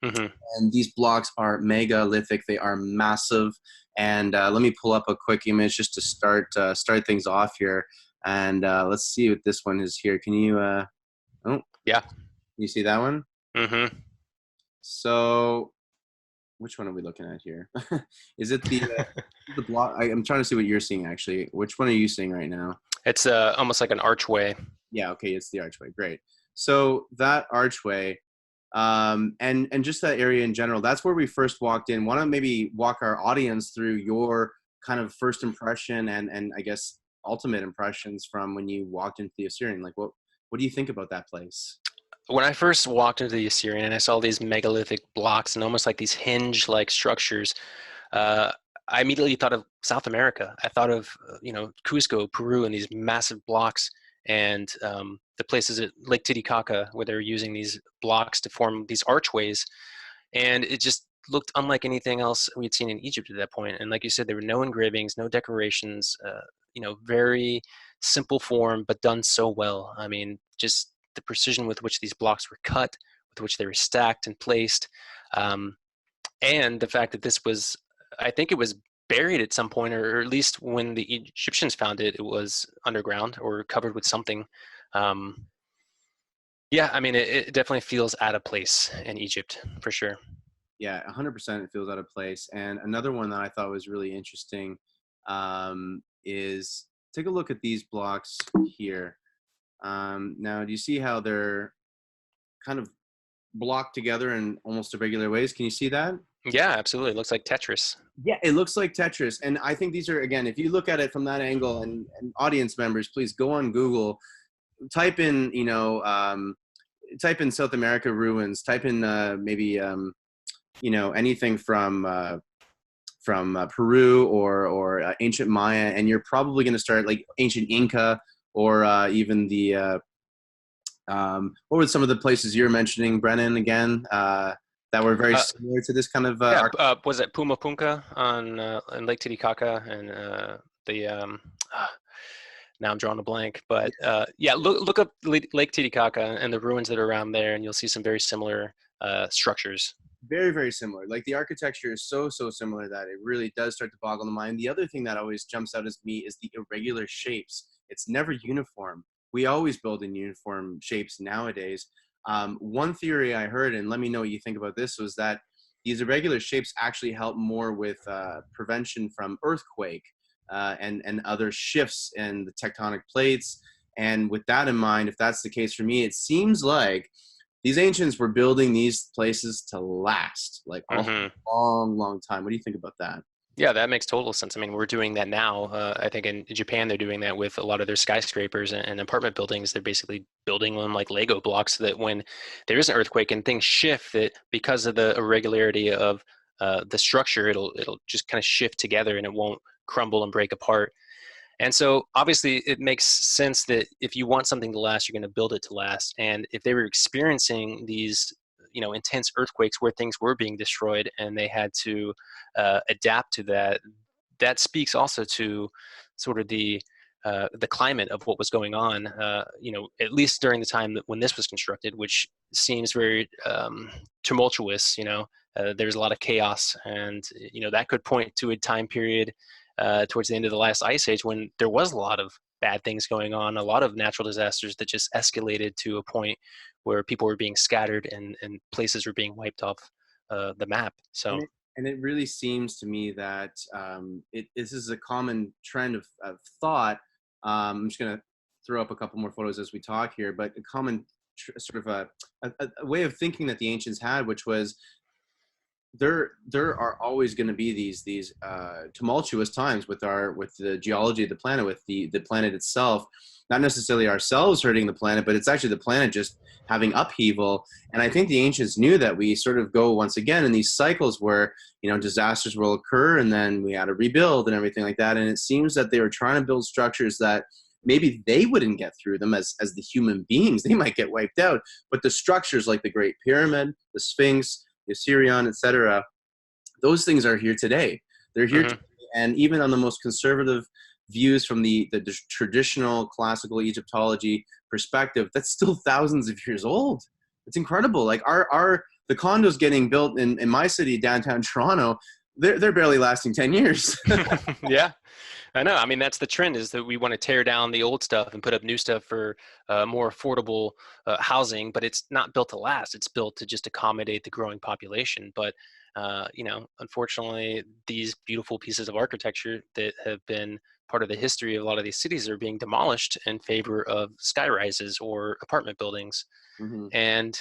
And these blocks are megalithic. They are massive. And let me pull up a quick image just to start things off here. And let's see what this one is here. Can you? Oh, yeah. You see that one? So, which one are we looking at here? Is it the block? I'm trying to see what you're seeing actually. Which one are you seeing right now? It's almost like an archway. Yeah. Okay. It's the archway. Great. So that archway, and just that area in general, that's where we first walked in. Want to maybe walk our audience through your kind of first impression and I guess ultimate impressions from when you walked into the Seirium? Like, what do you think about that place? When I first walked into the Seirium and I saw these megalithic blocks and almost like these hinge-like structures, I immediately thought of South America. I thought of Cusco, Peru, and these massive blocks, and the places at Lake Titicaca where they're using these blocks to form these archways, and it just looked unlike anything else we had seen in Egypt at that point. And like you said, there were no engravings, no decorations, very simple form, but done so well. I mean, just the precision with which these blocks were cut, with which they were stacked and placed, and the fact that this was, I think it was buried at some point, or at least when the Egyptians found it, it was underground or covered with something. Yeah, I mean, it definitely feels out of place in Egypt, for sure. Yeah, 100% it feels out of place. And another one that I thought was really interesting is take a look at these blocks here. Now, do you see how they're kind of blocked together in almost irregular ways? Can you see that? Yeah, absolutely. It looks like Tetris. Yeah, it looks like Tetris. And I think these are, again, if you look at it from that angle, and audience members, please go on Google, type in, type in South America ruins, type in maybe, anything from Peru or ancient Maya, and you're probably going to start like ancient Inca, or even the, what were some of the places you're mentioning, Brennan, again, that were very similar to this kind of... was it Puma Punka on in Lake Titicaca, and now I'm drawing a blank, but yeah, look up Lake Titicaca and the ruins that are around there, and you'll see some very similar structures. Very, very similar. Like the architecture is so similar that it really does start to boggle the mind. The other thing that always jumps out at me is the irregular shapes. It's never uniform. We always build in uniform shapes nowadays. One theory I heard, and let me know what you think about this, was that these irregular shapes actually help more with prevention from earthquake and other shifts in the tectonic plates. And with that in mind, if that's the case for me, it seems like these ancients were building these places to last like a Hmm. long time. What do you think about that? Yeah, that makes total sense. I mean, we're doing that now. I think in Japan, they're doing that with a lot of their skyscrapers and apartment buildings. They're basically building them like Lego blocks so that when there is an earthquake and things shift, that because of the irregularity of the structure, it'll just kind of shift together and it won't crumble and break apart. And so obviously it makes sense that if you want something to last, you're going to build it to last. And if they were experiencing these, intense earthquakes where things were being destroyed and they had to adapt to that, that speaks also to sort of the climate of what was going on, at least during the time that when this was constructed, which seems very tumultuous. There's a lot of chaos, and that could point to a time period towards the end of the last ice age when there was a lot of bad things going on, a lot of natural disasters that just escalated to a point where people were being scattered and places were being wiped off the map. So. And it really seems to me that this is a common trend of thought. I'm just going to throw up a couple more photos as we talk here, but a common sort of a way of thinking that the ancients had, which was there are always going to be these tumultuous times with the geology of the planet, with the planet itself, not necessarily ourselves hurting the planet, but it's actually the planet just having upheaval. And I think the ancients knew that we sort of go once again in these cycles where disasters will occur and then we had to rebuild and everything like that. And it seems that they were trying to build structures that maybe they wouldn't get through them as the human beings. They might get wiped out, but the structures like the Great Pyramid, the Sphinx, the Seirium, etc., those things are here today. They're here Mhm. today. And even on the most conservative views from the traditional classical Egyptology perspective, that's still thousands of years old. It's incredible. Like the condos getting built in my city, downtown Toronto, they're barely lasting 10 years. Yeah, I know. I mean, that's the trend, is that we want to tear down the old stuff and put up new stuff for more affordable housing, but it's not built to last. It's built to just accommodate the growing population. But, unfortunately, these beautiful pieces of architecture that have been part of the history of a lot of these cities are being demolished in favor of sky rises or apartment buildings. Hmm. And,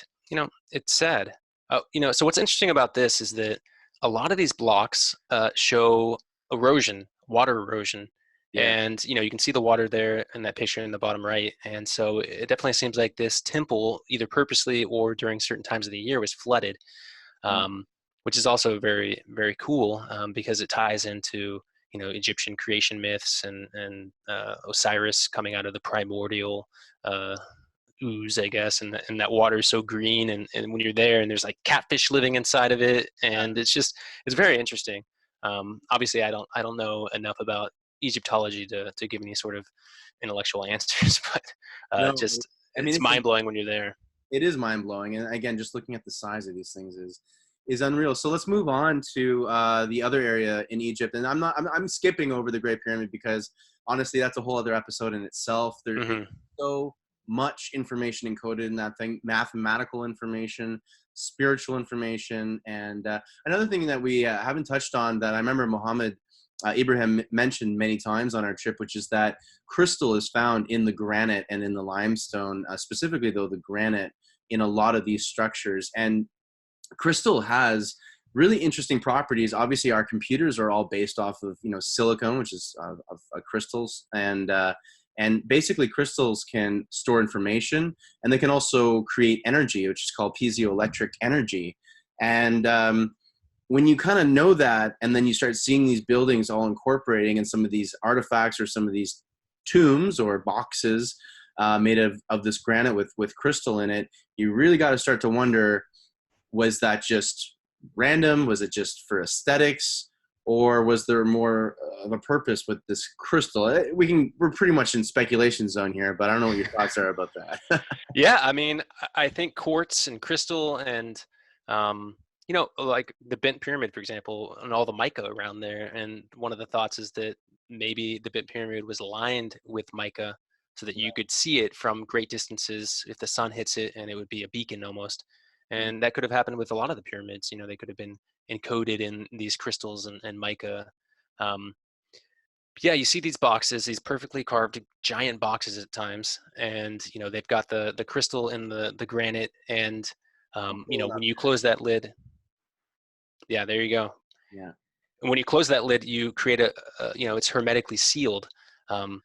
it's sad. So what's interesting about this is that a lot of these blocks show erosion, water erosion. Yeah. And, you can see the water there in that picture in the bottom right. And so it definitely seems like this temple, either purposely or during certain times of the year, was flooded, um, which is also very, very cool, because it ties into, Egyptian creation myths and Osiris coming out of the primordial ooze, I guess, and that water is so green, and when you're there and there's like catfish living inside of it, and it's very interesting. Obviously, I don't know enough about Egyptology to give any sort of intellectual answers, but No, just I mean, it's mind blowing when you're there. it is mind blowing, and again, just looking at the size of these things is unreal. So let's move on to the other area in Egypt, and I'm skipping over the Great Pyramid because honestly, that's a whole other episode in itself. There's Hmm. so much information encoded in that thing: mathematical information, spiritual information, and another thing that we haven't touched on that I remember Mohammed Ibrahim mentioned many times on our trip, which is that crystal is found in the granite and in the limestone, specifically though the granite in a lot of these structures. And crystal has really interesting properties. Obviously, our computers are all based off of silicon, which is of crystals, and basically crystals can store information, and they can also create energy, which is called piezoelectric energy. And when you kind of know that, and then you start seeing these buildings all incorporating, and some of these artifacts or some of these tombs or boxes made of this granite with crystal in it, you really got to start to wonder, was that just random? Was it just for aesthetics? Or was there more of a purpose with this crystal? We're pretty much in speculation zone here, but I don't know what your thoughts are about that. Yeah, I mean, I think quartz and crystal and like the bent pyramid, for example, and all the mica around there. And one of the thoughts is that maybe the bent pyramid was lined with mica so that you could see it from great distances if the sun hits it, and it would be a beacon almost. And that could have happened with a lot of the pyramids. They could have been encoded in these crystals and mica. Um, Yeah, you see these boxes, these perfectly carved giant boxes at times, and they've got the crystal in the granite, and I'm pulling up when you here. close that lid, yeah, there you go. Yeah. And when you close that lid, you create it's hermetically sealed,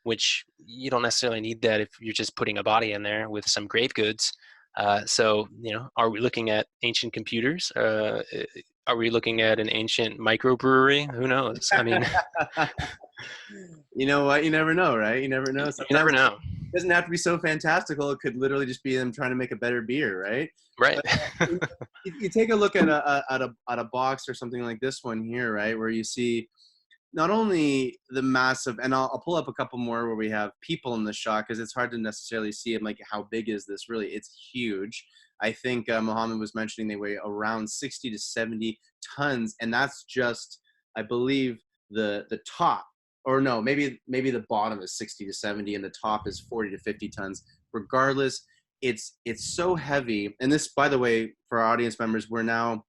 which you don't necessarily need that if you're just putting a body in there with some grave goods. So, are we looking at ancient computers? Are we looking at an ancient microbrewery? Who knows? I mean, You know what? You never know, right? You never know. you never Sometimes know, it doesn't have to be so fantastical. It could literally just be them trying to make a better beer, right? right? But you take a look at a box or something like this one here, right, where you see not only the massive, and I'll pull up a couple more where we have people in the shot because it's hard to necessarily see it. Like, how big is this? Really, it's huge. I think Mohammed was mentioning they weigh around 60 to 70 tons, and that's just, I believe, the top, or no, maybe the bottom is 60 to 70, and the top is 40 to 50 tons. Regardless, it's so heavy. And this, by the way, for our audience members, we're now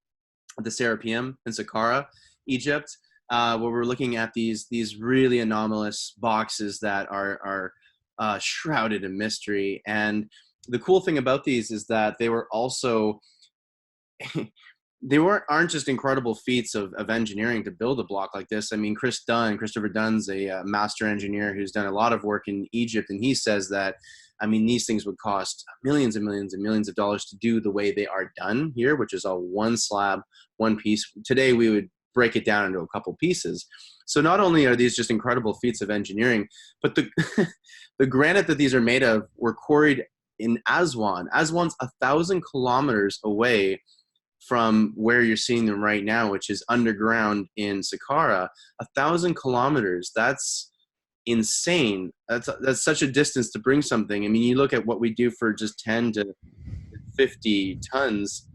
at the Serapeum in Saqqara, Egypt, where we're looking at these really anomalous boxes that are shrouded in mystery. And the cool thing about these is that they were also aren't just incredible feats of engineering to build a block like this. I mean, Christopher Dunn's a master engineer who's done a lot of work in Egypt, and he says that, I mean, these things would cost millions and millions and millions of dollars to do the way they are done here, which is all one slab, one piece. Today, we would break it down into a couple pieces. So not only are these just incredible feats of engineering, but the the granite that these are made of were quarried in Aswan. Aswan's 1,000 kilometers away from where you're seeing them right now, which is underground in Saqqara. 1,000 kilometers. That's insane. That's such a distance to bring something. I mean, you look at what we do for just 10 to 50 tons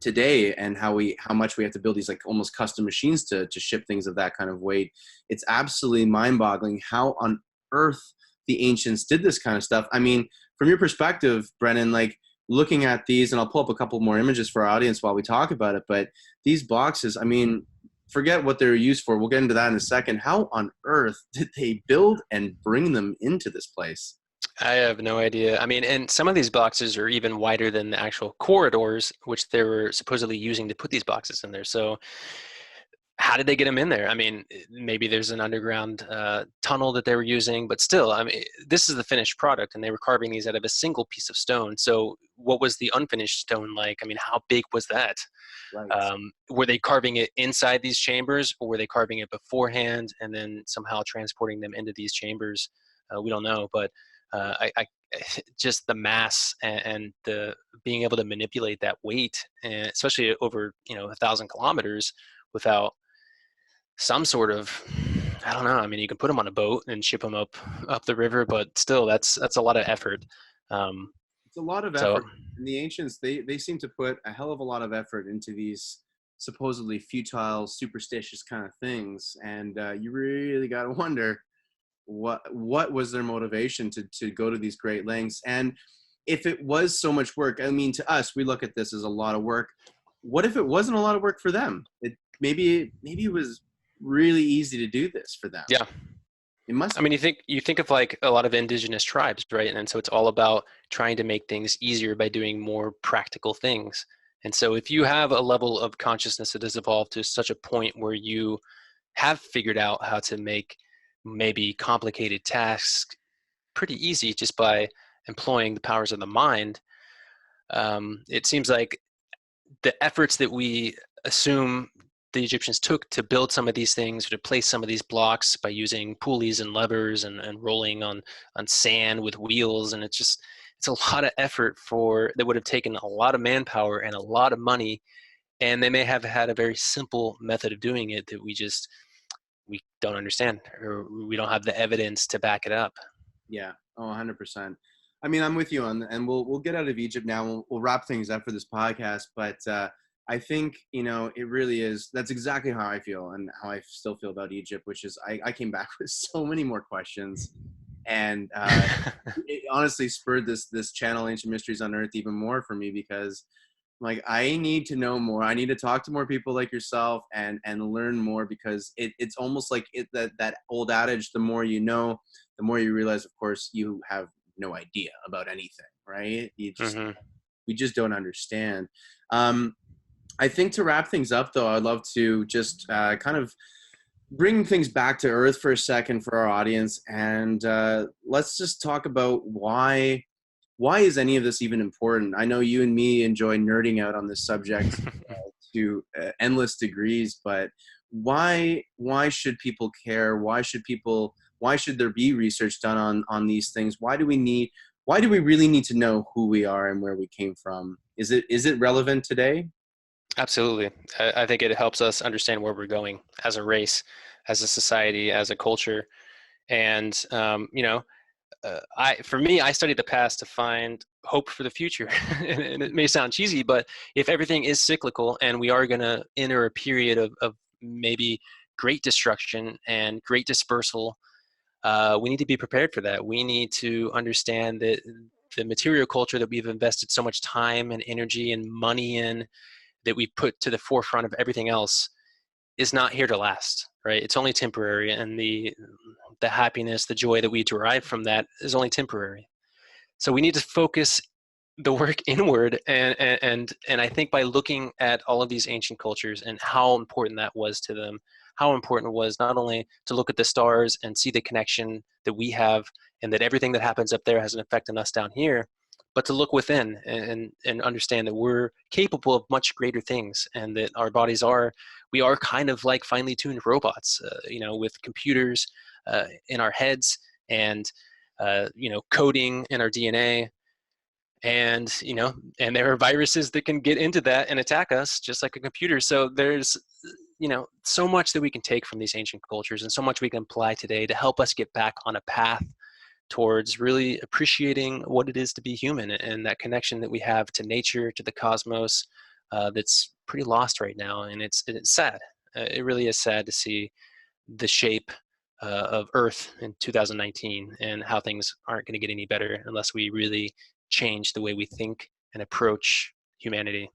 today, and how much we have to build these like almost custom machines to ship things of that kind of weight. It's absolutely mind-boggling how on earth the ancients did this kind of stuff. I mean, from your perspective, Brennan, like, looking at these, and I'll pull up a couple more images for our audience while we talk about it, but these boxes, I mean, forget what they're used for. We'll get into that in a second. How on earth did they build and bring them into this place? I have no idea. I mean, and some of these boxes are even wider than the actual corridors, which they were supposedly using to put these boxes in there. So how did they get them in there? I mean, maybe there's an underground tunnel that they were using, but still, I mean, this is the finished product, and they were carving these out of a single piece of stone. So what was the unfinished stone like? I mean, how big was that? Right. Were they carving it inside these chambers, or were they carving it beforehand and then somehow transporting them into these chambers? We don't know, but I just the mass and the being able to manipulate that weight, and especially over 1,000 kilometers, without some sort of, I don't know. I mean, you can put them on a boat and ship them up the river, but still, that's a lot of effort. Um, It's a lot of so effort. And the ancients, they seem to put a hell of a lot of effort into these supposedly futile, superstitious kind of things. And you really got to wonder what was their motivation to go to these great lengths. And if it was so much work, I mean, to us, we look at this as a lot of work. What if it wasn't a lot of work for them? Maybe it was really easy to do this for them. yeah, It must I mean, you think of like a lot of indigenous tribes, right? And so it's all about trying to make things easier by doing more practical things. And so if you have a level of consciousness that has evolved to such a point where you have figured out how to make maybe complicated tasks pretty easy just by employing the powers of the mind, it seems like the efforts that we assume the Egyptians took to build some of these things, to place some of these blocks by using pulleys and levers and rolling on sand with wheels, and it's a lot of effort that would have taken a lot of manpower and a lot of money, and they may have had a very simple method of doing it that we don't understand, or we don't have the evidence to back it up. Yeah. Oh, 100%. I mean, I'm with you on, and we'll get out of Egypt now. We'll wrap things up for this podcast, but I think it really is. That's exactly how I feel, and how I still feel about Egypt, which is I came back with so many more questions, and it honestly spurred this channel, Ancient Mysteries Unearthed, even more for me, because Like, I need to know more. I need to talk to more people like yourself and learn more, because it's almost like that old adage, the more you know, the more you realize, of course, you have no idea about anything, right? Hmm. We just don't understand. Um, I think to wrap things up, though, I'd love to just kind of bring things back to earth for a second for our audience, and let's just talk about why is any of this even important? I know you and me enjoy nerding out on this subject to endless degrees, but why should people care? Why should there be research done on these things? Why do we really need to know who we are and where we came from? Is it relevant today? Absolutely. I think it helps us understand where we're going as a race, as a society, as a culture. And, for me, I study the past to find hope for the future. And it may sound cheesy, but if everything is cyclical and we are going to enter a period of maybe great destruction and great dispersal, we need to be prepared for that. We need to understand that the material culture that we've invested so much time and energy and money in, that we put to the forefront of everything else, is not here to last, right? It's only temporary, and the happiness, the joy that we derive from that is only temporary. So we need to focus the work inward, and I think by looking at all of these ancient cultures and how important that was to them, how important it was not only to look at the stars and see the connection that we have, and that everything that happens up there has an effect on us down here, but to look within and understand that we're capable of much greater things, and that our bodies are, we are kind of like finely tuned robots, with computers in our heads, and coding in our DNA, and there are viruses that can get into that and attack us just like a computer. So there's so much that we can take from these ancient cultures, and so much we can apply today to help us get back on a path towards really appreciating what it is to be human, and that connection that we have to nature, to the cosmos, that's pretty lost right now. And it's sad. It really is sad to see the shape of Earth in 2019, and how things aren't going to get any better unless we really change the way we think and approach humanity.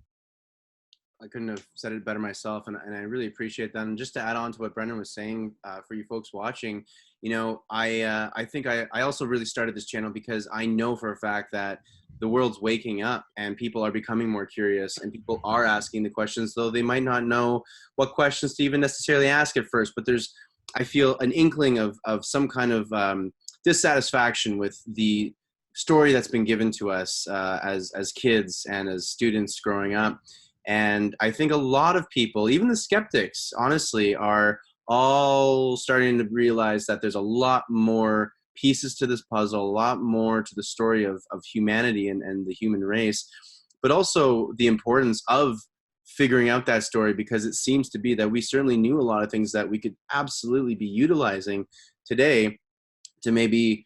I couldn't have said it better myself, and I really appreciate that. And just to add on to what Brendan was saying, for you folks watching, I think I also really started this channel because I know for a fact that the world's waking up and people are becoming more curious, and people are asking the questions, though they might not know what questions to even necessarily ask at first. But I feel an inkling of some kind of dissatisfaction with the story that's been given to us as kids and as students growing up. And I think a lot of people, even the skeptics, honestly, are all starting to realize that there's a lot more pieces to this puzzle, a lot more to the story of humanity and the human race, but also the importance of figuring out that story, because it seems to be that we certainly knew a lot of things that we could absolutely be utilizing today to maybe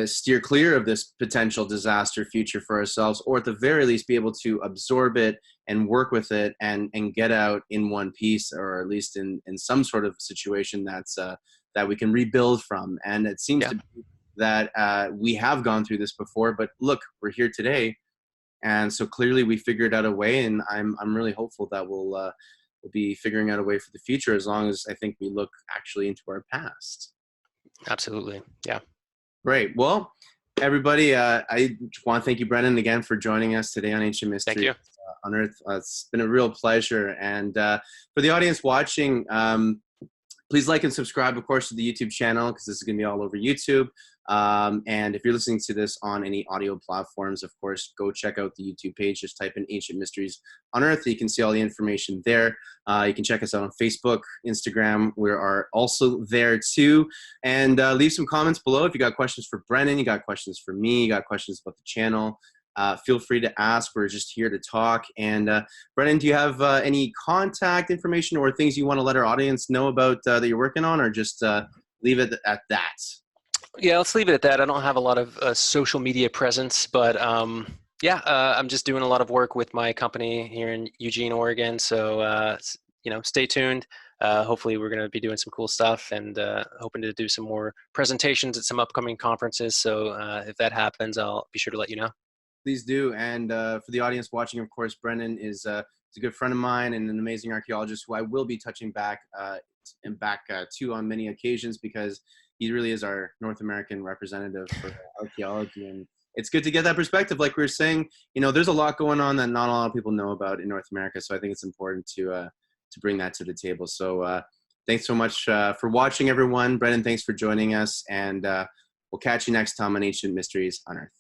steer clear of this potential disaster future for ourselves, or at the very least be able to absorb it and work with it and get out in one piece, or at least in some sort of situation that we can rebuild from. And it seems Yeah. to be that we have gone through this before, but look, we're here today. And so clearly we figured out a way, and I'm really hopeful that we'll be figuring out a way for the future, as long as I think we look actually into our past. Absolutely. Yeah. Great. Well, everybody, I want to thank you, Brennan, again for joining us today on Ancient Thank Mystery you. Unearthed. It's been a real pleasure. And for the audience watching, please like and subscribe, of course, to the YouTube channel, because this is going to be all over YouTube. And if you're listening to this on any audio platforms, of course, go check out the YouTube page. Just type in Ancient Mysteries Unearthed. You can see all the information there. You can check us out on Facebook, Instagram. We are also there too. And leave some comments below if you got questions for Brennan, you got questions for me, you got questions about the channel. Feel free to ask. We're just here to talk. And Brennan, do you have any contact information or things you want to let our audience know about that you're working on, or just leave it at that? Yeah, let's leave it at that. I don't have a lot of social media presence, but I'm just doing a lot of work with my company here in Eugene, Oregon. So stay tuned. Hopefully, we're going to be doing some cool stuff, and hoping to do some more presentations at some upcoming conferences. So if that happens, I'll be sure to let you know. Please do. And for the audience watching, of course, Brennan is a good friend of mine and an amazing archaeologist who I will be touching back to on many occasions, because he really is our North American representative for archaeology. And it's good to get that perspective. Like we were saying, there's a lot going on that not a lot of people know about in North America. So I think it's important to bring that to the table. So thanks so much for watching, everyone. Brennan, thanks for joining us. And we'll catch you next time on Ancient Mysteries Unearthed.